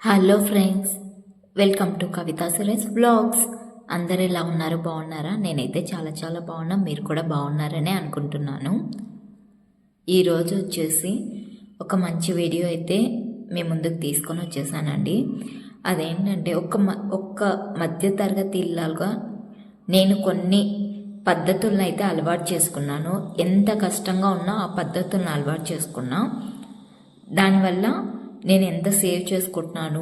Hello friends, welcome to Kavitha Suresh vlogs. అందరు ఎలా ఉన్నారు? బాగున్నారా? నేనైతే చాలా చాలా బాగున్నా. మీరు కూడా బాగున్నారనే అనుకుంటున్నాను. ఈరోజు వచ్చేసి ఒక మంచి వీడియో అయితే మీ ముందుకు తీసుకొని వచ్చేసానండి. అదేంటంటే ఒక్క మధ్యతరగతి ఇల్లాలుగా నేను కొన్ని పద్ధతులను అయితే అలవాటు చేసుకున్నాను. ఎంత కష్టంగా ఉన్నా ఆ పద్ధతులను అలవాటు చేసుకున్నా. దానివల్ల నేను ఎంత సేవ్ చేసుకుంటున్నాను,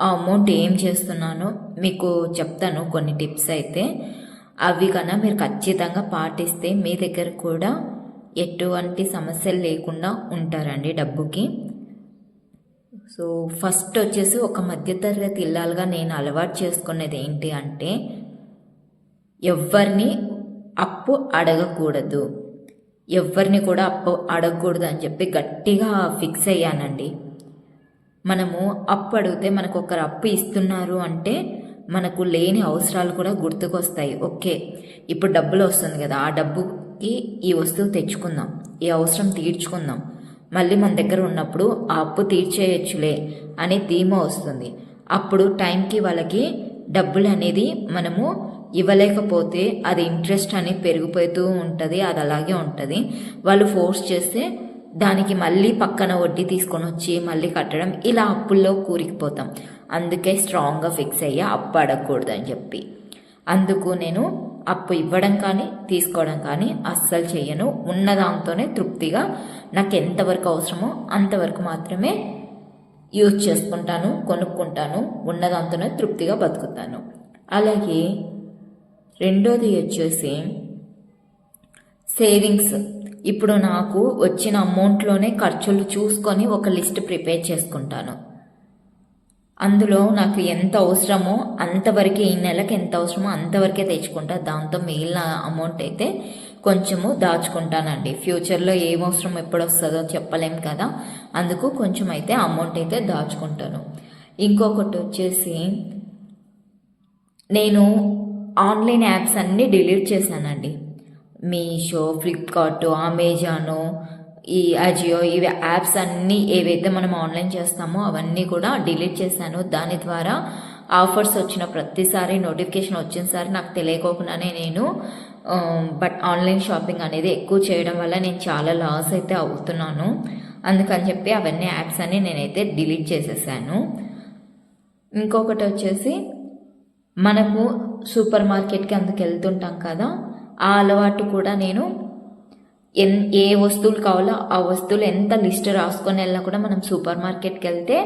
ఆ అమౌంట్ ఏం చేస్తున్నానో మీకు చెప్తాను. కొన్ని టిప్స్ అయితే అవి కన్నా మీరు ఖచ్చితంగా పాటిస్తే మీ దగ్గర కూడా ఎటువంటి సమస్యలు లేకుండా ఉంటారండి డబ్బుకి. సో ఫస్ట్ వచ్చేసి ఒక మధ్యతరగతి ఇల్లాలుగా నేను అలవాటు చేసుకునేది ఏంటి అంటే, ఎవరిని అప్పు అడగకూడదు, ఎవరిని కూడా అప్పు అడగకూడదు అని చెప్పి గట్టిగా ఫిక్స్ అయ్యానండి. మనము అప్పు అడిగితే మనకు ఒకరు అప్పు ఇస్తున్నారు అంటే మనకు లేని అవసరాలు కూడా గుర్తుకొస్తాయి. ఓకే, ఇప్పుడు డబ్బులు వస్తుంది కదా, ఆ డబ్బుకి ఈ వస్తువు తెచ్చుకుందాం, ఈ అవసరం తీర్చుకుందాం, మళ్ళీ మన దగ్గర ఉన్నప్పుడు ఆ అప్పు తీర్చేయచ్చులే అనే ధీమా వస్తుంది. అప్పుడు టైంకి వాళ్ళకి డబ్బులు అనేది మనము ఇవ్వలేకపోతే అది ఇంట్రెస్ట్ అనేది పెరిగిపోతూ ఉంటుంది. అది అలాగే ఉంటుంది. వాళ్ళు ఫోర్స్ చేస్తే దానికి మళ్ళీ పక్కన వడ్డీ తీసుకొని వచ్చి మళ్ళీ కట్టడం, ఇలా అప్పుల్లో కూరికిపోతాం. అందుకే స్ట్రాంగ్గా ఫిక్స్ అయ్యా అప్పు అడగకూడదు అని చెప్పి. అందుకు నేను అప్పు ఇవ్వడం కానీ తీసుకోవడం కానీ అస్సలు చెయ్యను. ఉన్నదాంతోనే తృప్తిగా నాకు ఎంతవరకు అవసరమో అంతవరకు మాత్రమే యూజ్ చేసుకుంటాను, కొనుక్కుంటాను. ఉన్నదాంతోనే తృప్తిగా బతుకుతాను. అలాగే రెండోది వచ్చేసి సేవింగ్స్. ఇప్పుడు నాకు వచ్చిన అమౌంట్లోనే ఖర్చులు చూసుకొని ఒక లిస్ట్ ప్రిపేర్ చేసుకుంటాను. అందులో నాకు ఎంత అవసరమో అంతవరకే, ఈ నెలకి ఎంత అవసరమో అంతవరకే తెచ్చుకుంటా. దాంతో మిగిలిన అమౌంట్ అయితే కొంచెము దాచుకుంటానండి. ఫ్యూచర్లో ఏం అవసరం ఎప్పుడు వస్తుందో చెప్పలేం కదా, అందుకు కొంచెం అయితే అమౌంట్ అయితే దాచుకుంటాను. ఇంకొకటి వచ్చేసి నేను ఆన్లైన్ యాప్స్ అన్నీ డిలీట్ చేశానండి. మీషో, ఫ్లిప్కార్ట్, అమెజాను, ఈ అజియో, ఇవి యాప్స్ అన్నీ ఏవైతే మనం ఆన్లైన్ చేస్తామో అవన్నీ కూడా డిలీట్ చేశాను. దాని ద్వారా ఆఫర్స్ వచ్చిన ప్రతిసారి, నోటిఫికేషన్ వచ్చినసారి నాకు తెలియకోకుండానే నేను ఆన్లైన్ షాపింగ్ అనేది ఎక్కువ చేయడం వల్ల నేను చాలా లాస్ అయితే అవుతున్నాను. అందుకని చెప్పి అవన్నీ యాప్స్ అన్నీ నేనైతే డిలీట్ చేసేసాను. ఇంకొకటి వచ్చేసి మనకు సూపర్ మార్కెట్కి అందుకు వెళ్తుంటాం కదా, ఆ అలవాటు కూడా నేను ఏ వస్తువులు కావాలో ఆ వస్తువులు ఎంత లిస్ట్ రాసుకొని వెళ్ళినా కూడా మనం సూపర్ మార్కెట్కి వెళ్తే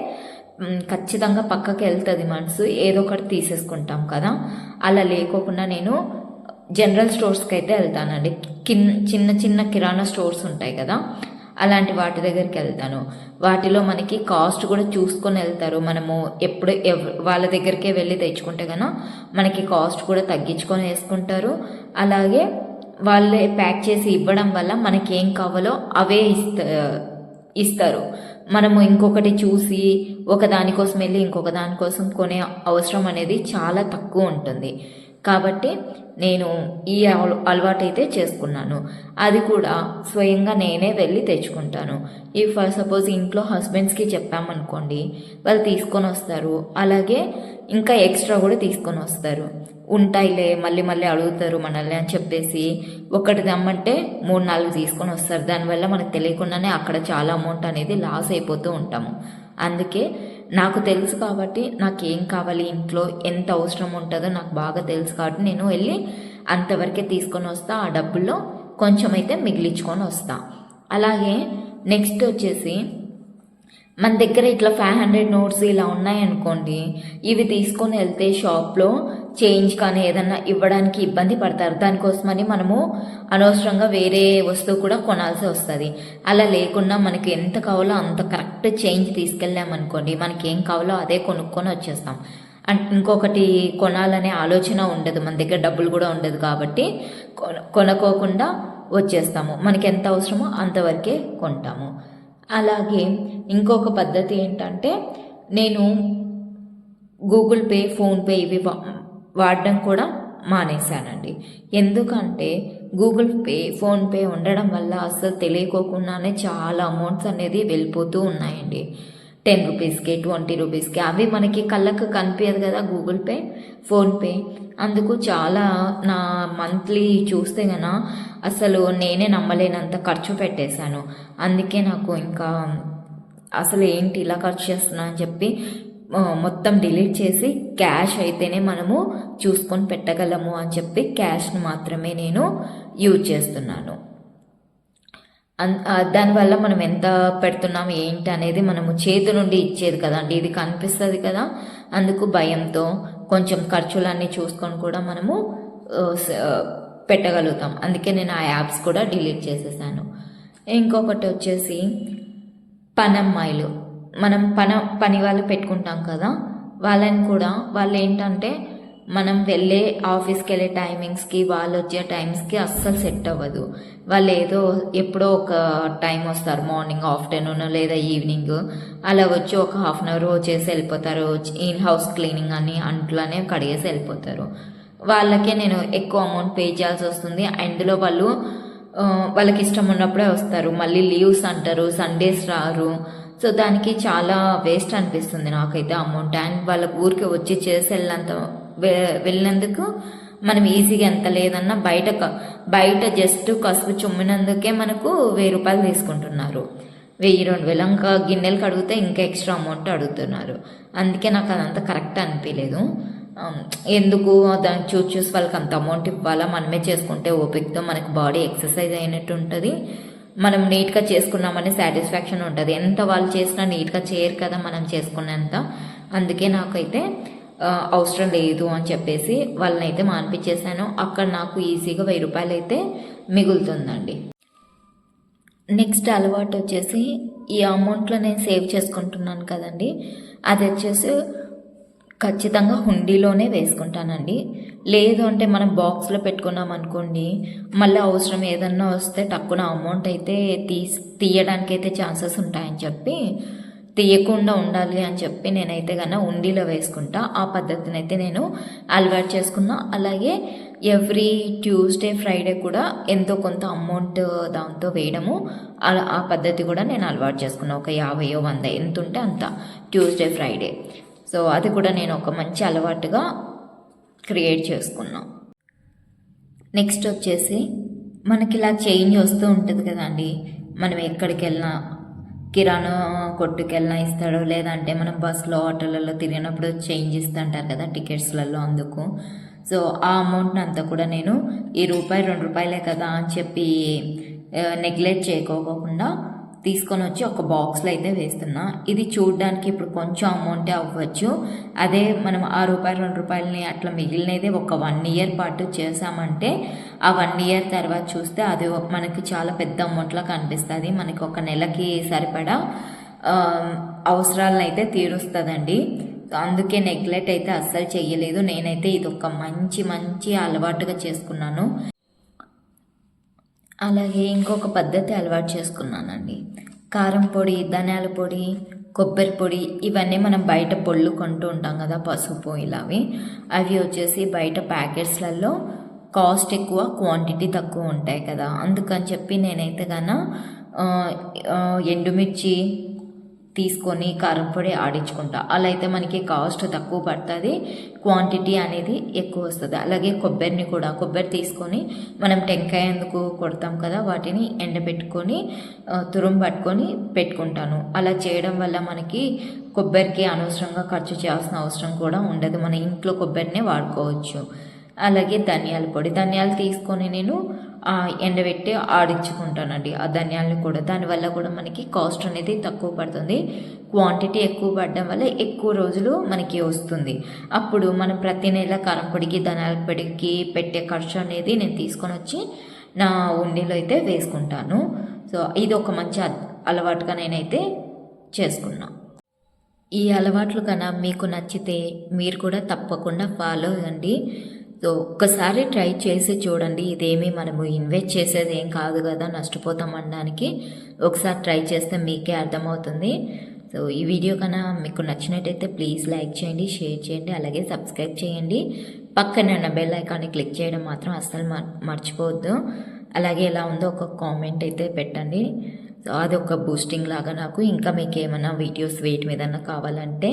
ఖచ్చితంగా పక్కకి వెళ్తుంది మనసు, ఏదో ఒకటి తీసేసుకుంటాం కదా. అలా లేకోకుండా నేను జనరల్ స్టోర్స్కి అయితే వెళ్తానండి. చిన్న చిన్న కిరాణా స్టోర్స్ ఉంటాయి కదా, అలాంటి వాటి దగ్గరికి వెళ్తాను. వాటిలో మనకి కాస్ట్ కూడా చూసుకొని వెళ్తారు. మనము ఎప్పుడు వాళ్ళ దగ్గరికే వెళ్ళి తెచ్చుకుంటే కనుక మనకి కాస్ట్ కూడా తగ్గించుకొని వేసుకుంటారు. అలాగే వాళ్ళే ప్యాక్ చేసి ఇవ్వడం వల్ల మనకి ఏం కావాలో అవే ఇస్తారు. మనము ఇంకొకటి చూసి ఒక దానికోసం వెళ్ళి ఇంకొక దానికోసం కొనే అవసరం అనేది చాలా తక్కువ ఉంటుంది. కాబట్టి నేను ఈ అలవాటు అయితే చేసుకున్నాను. అది కూడా స్వయంగా నేనే వెళ్ళి తెచ్చుకుంటాను. ఫర్ సపోజ్ ఇంట్లో హస్బెండ్స్కి చెప్పామనుకోండి, వాళ్ళు తీసుకొని వస్తారు. అలాగే ఇంకా ఎక్స్ట్రా కూడా తీసుకొని వస్తారు. ఉంటాయిలే, మళ్ళీ మళ్ళీ అడుగుతారు మనల్ని అని చెప్పేసి ఒకటి తెమ్మంటే 3-4 తీసుకొని వస్తారు. దానివల్ల మనకు తెలియకుండానే అక్కడ చాలా అమౌంట్ అనేది లాస్ అయిపోతూ ఉంటాము. అందుకే నాకు తెలుసు కాబట్టి నాకు ఏం కావాలి, ఇంట్లో ఎంత అవసరం ఉంటుందో నాకు బాగా తెలుసు కాబట్టి నేను వెళ్ళి అంతవరకే తీసుకొని వస్తా. ఆ డబ్బుల్లో కొంచెం అయితే మిగిలించుకొని వస్తా. అలాగే నెక్స్ట్ వచ్చేసి మన దగ్గర ఇట్లా 500 నోట్స్ ఇలా ఉన్నాయనుకోండి, ఇవి తీసుకొని వెళ్తే షాప్లో చేంజ్ కానీ ఏదన్నా ఇవ్వడానికి ఇబ్బంది పడతారు. దానికోసమని మనము అనవసరంగా వేరే వస్తువు కూడా కొనాల్సి వస్తుంది. అలా లేకుండా మనకి ఎంత కావాలో అంత కరెక్ట్ చేంజ్ తీసుకెళ్ళామనుకోండి, మనకి ఏం కావాలో అదే కొనుక్కొని వచ్చేస్తాం. ఇంకొకటి కొనాలనే ఆలోచన ఉండదు, మన దగ్గర డబ్బులు కూడా ఉండదు కాబట్టి కొనుక్కోకుండా వచ్చేస్తాము. మనకి ఎంత అవసరమో అంతవరకే కొంటాము. అలాగే ఇంకొక పద్ధతి ఏంటంటే, నేను గూగుల్ పే, ఫోన్పే ఇవి వాడడం కూడా మానేశానండి. ఎందుకంటే గూగుల్ పే, ఫోన్పే ఉండడం వల్ల అసలు తెలియకోకుండానే చాలా అమౌంట్స్ అనేది వెళ్ళిపోతూ ఉన్నాయండి. రూపీస్కి 20 రూపీస్కి. అవి మనకి కళ్ళకు కనిపించదు కదా గూగుల్ పే, ఫోన్పే. అందుకు చాలా నా మంత్లీ చూస్తే గన అసలు నేనే నమ్మలేనంత ఖర్చు పెట్టేశాను. అందుకే నాకు ఇంకా అసలు ఏంటి ఇలా ఖర్చు చేస్తున్నా అని చెప్పి మొత్తం డిలీట్ చేసి క్యాష్ అయితేనే మనము చూసుకొని పెట్టగలము అని చెప్పి క్యాష్ని మాత్రమే నేను యూజ్ చేస్తున్నాను. దానివల్ల మనం ఎంత పెడుతున్నాం ఏంటి అనేది మనము చేతి నుండి ఇచ్చేది కదండి, ఇది కనిపిస్తుంది కదా. అందుకు భయంతో కొంచెం ఖర్చులన్నీ చూసుకొని కూడా మనము పెట్టగలుగుతాం. అందుకే నేను ఆ యాప్స్ కూడా డిలీట్ చేసేసాను. ఇంకొకటి వచ్చేసి పనమ్మాయిలు, మనం పని వాళ్ళు పెట్టుకుంటాం కదా, వాళ్ళని కూడా వాళ్ళు ఏంటంటే మనం వెళ్ళే ఆఫీస్కి వెళ్ళే టైమింగ్స్కి వాళ్ళు వచ్చే టైమ్స్కి అస్సలు సెట్ అవ్వదు. వాళ్ళు ఏదో ఎప్పుడో ఒక టైం వస్తారు, మార్నింగ్, ఆఫ్టర్నూన్ లేదా ఈవినింగ్ అలా వచ్చి ఒక హాఫ్ అన్ అవర్ వచ్చేసి వెళ్ళిపోతారు. ఇన్ హౌస్ క్లీనింగ్ అని అంట్లోనే కడిగేసి వెళ్ళిపోతారు. వాళ్ళకే నేను ఎక్కువ అమౌంట్ పే చేయాల్సి వస్తుంది. అందులో వాళ్ళకి ఇష్టం ఉన్నప్పుడే వస్తారు, మళ్ళీ లీవ్స్ అంటారు, సండేస్ రారు. సో దానికి చాలా వేస్ట్ అనిపిస్తుంది నాకైతే అమౌంట్. అండ్ వాళ్ళ ఊరికి వచ్చి చేసి వెళ్ళినందుకు మనం ఈజీగా ఎంత లేదన్నా బయట జస్ట్ కసుపు చుమ్మినందుకే మనకు 1000 రూపాయలు తీసుకుంటున్నారు. 1000-2000 ఇంకా గిన్నెలు కడిగితే ఇంకా ఎక్స్ట్రా అమౌంట్ అడుగుతున్నారు. అందుకే నాకు అదంతా కరెక్ట్ అనిపించలేదు. ఎందుకు దాన్ని చూసి వాళ్ళకి అంత అమౌంట్ ఇవ్వాలా, మనమే చేసుకుంటే ఓపికతో మనకు బాడీ ఎక్సర్సైజ్ అయినట్టు ఉంటుంది, మనం నీట్గా చేసుకున్నామని సాటిస్ఫాక్షన్ ఉంటుంది. ఎంత వాళ్ళు చేసినా నీట్గా చేయరు కదా మనం చేసుకున్నంత. అందుకే నాకైతే అవసరం లేదు అని చెప్పేసి వాళ్ళని అయితే మానిపించేశాను. అక్కడ నాకు ఈజీగా 1000 రూపాయలు అయితే మిగులుతుందండి. నెక్స్ట్ అలవాటు వచ్చేసి ఈ అమౌంట్లో నేను సేవ్ చేసుకుంటున్నాను కదండి, అది వచ్చేసి ఖచ్చితంగా హుండీలోనే వేసుకుంటానండి. లేదు అంటే మనం బాక్స్లో పెట్టుకున్నాం అనుకోండి, మళ్ళీ అవసరం ఏదన్నా వస్తే తక్కువ అమౌంట్ అయితే తీయడానికి అయితే ఛాన్సెస్ ఉంటాయని చెప్పి తీయకుండా ఉండాలి అని చెప్పి నేనైతే కన్నా హుండీలో వేసుకుంటా. ఆ పద్ధతిని అయితే నేను అలవాటు చేసుకున్నా. అలాగే ఎవ్రీ ట్యూస్డే, ఫ్రైడే కూడా ఎంతో కొంత అమౌంట్ దాంతో వేయడము, ఆ పద్ధతి కూడా నేను అలవాటు చేసుకున్నా. ఒక 50-100 ఎంత ఉంటే అంత ట్యూస్డే, ఫ్రైడే. సో అది కూడా నేను ఒక మంచి అలవాటుగా క్రియేట్ చేసుకున్నా. నెక్స్ట్ వచ్చేసి మనకి ఇలా చేంజ్ వస్తూ ఉంటుంది కదండి, మనం ఎక్కడికి వెళ్ళినా, కిరాణా కొట్టుకు వెళ్ళినా ఇస్తాడు, లేదంటే మనం బస్సులో ఆటోలలో తిరిగినప్పుడు చేంజ్ ఇస్తుంటారు కదా టికెట్స్లలో. అందుకు సో ఆ అమౌంట్ని అంతా కూడా నేను ఈ ₹2 కదా అని చెప్పి నెగ్లెక్ట్ చేయకోకుండా తీసుకొని వచ్చి ఒక బాక్స్లో అయితే వేస్తున్నా. ఇది చూడడానికి ఇప్పుడు కొంచెం అమౌంటే అవ్వచ్చు, అదే మనం ఆ ₹2 అట్లా మిగిలినదే ఒక 1 year పాటు చేసామంటే ఆ 1 year తర్వాత చూస్తే అది మనకి చాలా పెద్ద అమౌంట్లా కనిపిస్తుంది. మనకి ఒక నెలకి సరిపడా అవసరాలను అయితే తీరుస్తుందండి. అందుకే నెగ్లెక్ట్ అయితే అస్సలు చెయ్యలేదు. నేనైతే ఇది ఒక మంచి అలవాటుగా చేసుకున్నాను. అలాగే ఇంకొక పద్ధతి అలవాటు చేసుకున్నానండి. కారం పొడి, ధనియాల పొడి, కొబ్బరి పొడి, ఇవన్నీ మనం బయట పొళ్ళు కొంటూ ఉంటాం కదా, పసుపు ఇలావి. అవి వచ్చేసి బయట ప్యాకెట్స్లలో కాస్ట్ ఎక్కువ, క్వాంటిటీ తక్కువ ఉంటాయి కదా. అందుకని చెప్పి నేనైతే ఎండుమిర్చి తీసుకొని కారం పొడి ఆడించుకుంటా. అలా అయితే మనకి కాస్ట్ తక్కువ పడుతుంది, క్వాంటిటీ అనేది ఎక్కువ వస్తుంది. అలాగే కొబ్బరి తీసుకొని మనం టెంకాయ ఎందుకు కొడతాం కదా, వాటిని ఎండబెట్టుకొని తురుము పట్టుకొని పెట్టుకుంటాను. అలా చేయడం వల్ల మనకి కొబ్బరికి అనవసరంగా ఖర్చు చేయాల్సిన అవసరం కూడా ఉండదు, మన ఇంట్లో కొబ్బరినే వాడుకోవచ్చు. అలాగే ధనియాలు తీసుకొని నేను ఎండబెట్టి ఆడించుకుంటానండి ఆ ధనియాలను కూడా. దానివల్ల కూడా మనకి కాస్ట్ అనేది తక్కువ పడుతుంది, క్వాంటిటీ ఎక్కువ పడడం వల్ల ఎక్కువ రోజులు మనకి వస్తుంది. అప్పుడు మనం ప్రతి నెల కారం పొడికి, ధనియాల పొడికి పెట్టే ఖర్చు అనేది నేను తీసుకొని వచ్చి నా ఉండిలో అయితే వేసుకుంటాను. సో ఇది ఒక మంచి అలవాటుగా నేనైతే చేసుకున్నా. ఈ అలవాట్లు కన్నా మీకు నచ్చితే మీరు కూడా తప్పకుండా ఫాలో అవ్వండి. సో ఒక్కసారి ట్రై చేసి చూడండి. ఇదేమీ మనము ఇన్వెస్ట్ చేసేది ఏం కాదు కదా, నష్టపోతాం అనడానికి. ఒకసారి ట్రై చేస్తే మీకే అర్థమవుతుంది. సో ఈ వీడియో కన్నా మీకు నచ్చినట్టయితే ప్లీజ్ లైక్ చేయండి, షేర్ చేయండి, అలాగే సబ్స్క్రైబ్ చేయండి. పక్కనే ఉన్న బెల్ ఐకాన్ని క్లిక్ చేయడం మాత్రం అస్సలు మర్చిపోవద్దు. అలాగే ఎలా ఉందో ఒక కామెంట్ అయితే పెట్టండి. అదొక బూస్టింగ్ లాగా నాకు. ఇంకా మీకు ఏమైనా వీడియోస్ వేటి మీదన్నా కావాలంటే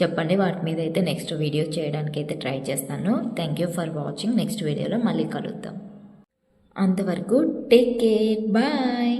చెప్పండి, వాటి మీద అయితే నెక్స్ట్ వీడియో చేయడానికి అయితే ట్రై చేస్తాను. Thank you for watching. Next వీడియోలో మళ్ళీ కలుద్దాం. అంతవరకు టేక్ కేర్, బాయ్.